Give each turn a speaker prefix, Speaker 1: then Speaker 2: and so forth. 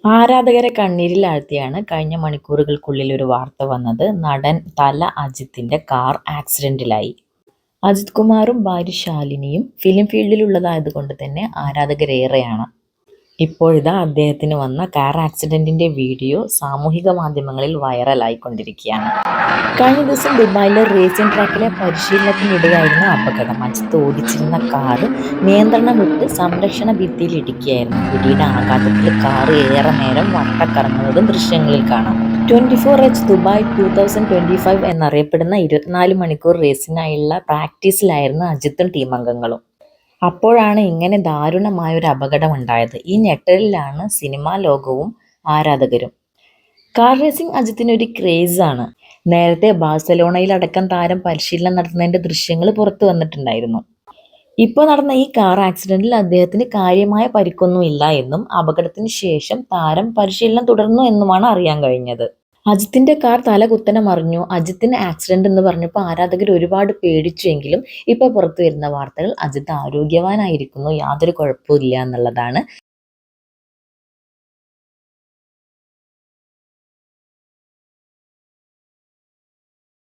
Speaker 1: ആരാധകരെ കണ്ണീരിലാഴ്ത്തിയാണ് കഴിഞ്ഞ മണിക്കൂറുകൾക്കുള്ളിൽ ഒരു വാർത്ത വന്നത്. നടൻ തല അജിത്തിന്റെ കാർ ആക്സിഡന്റിലായി. അജിത് കുമാറും ഭാര്യ ശാലിനിയും ഫിലിം ഫീൽഡിലുള്ളതായതുകൊണ്ട് തന്നെ ആരാധകരേറെയാണ്. ഇപ്പോഴിതാ അദ്ദേഹത്തിന് വന്ന കാർ ആക്സിഡന്റിന്റെ വീഡിയോ സാമൂഹിക മാധ്യമങ്ങളിൽ വൈറലായിക്കൊണ്ടിരിക്കുകയാണ്. കഴിഞ്ഞ ദിവസം ദുബായിലെ റേസിംഗ് ട്രാക്കിലെ പരിശീലനത്തിനിടെയായിരുന്നു അപകടം. അജിത്ത് ഓടിച്ചിരുന്ന കാറ് നിയന്ത്രണം വിട്ട് സംരക്ഷണ ഭിത്തിയിൽ ഇടിക്കുകയായിരുന്നു. ഇടിയുടെ ആഘാതത്തിൽ കാറ് ഏറെ നേരം വട്ടക്കറങ്ങുന്നതും ദൃശ്യങ്ങളിൽ കാണാം. 24H ദുബായ് 2025 എന്നറിയപ്പെടുന്ന 24 മണിക്കൂർ റേസിനായുള്ള പ്രാക്ടീസിലായിരുന്നു അജിത്തും ടീമംഗങ്ങളും. അപ്പോഴാണ് ഇങ്ങനെ ദാരുണമായൊരു അപകടമുണ്ടായത്. ഈ ഞെട്ടലിലാണ് സിനിമാ ലോകവും ആരാധകരും. കാർ റേസിംഗ് അജിത്തിനൊരു ക്രേസാണ്. നേരത്തെ ബാഴ്സലോണയിലടക്കം താരം പരിശീലനം നടത്തുന്നതിന്റെ ദൃശ്യങ്ങൾ പുറത്തു വന്നിട്ടുണ്ടായിരുന്നു. ഇപ്പോൾ നടന്ന ഈ കാർ ആക്സിഡന്റിൽ അദ്ദേഹത്തിന് കാര്യമായ പരിക്കൊന്നുമില്ല എന്നും അപകടത്തിന് ശേഷം താരം പരിശീലനം തുടർന്നു എന്നുമാണ് അറിയാൻ കഴിഞ്ഞത്. അജിത്തിന്റെ കാർ തല കുത്തനെ മറിഞ്ഞു, അജിത്തിന് ആക്സിഡന്റ് എന്ന് പറഞ്ഞപ്പോൾ ആരാധകർ ഒരുപാട് പേടിച്ചുവെങ്കിലും ഇപ്പോൾ പുറത്തു വരുന്ന വാർത്തകൾ അജിത്ത് ആരോഗ്യവാനായിരിക്കുന്നു, യാതൊരു കുഴപ്പമില്ല എന്നുള്ളതാണ്.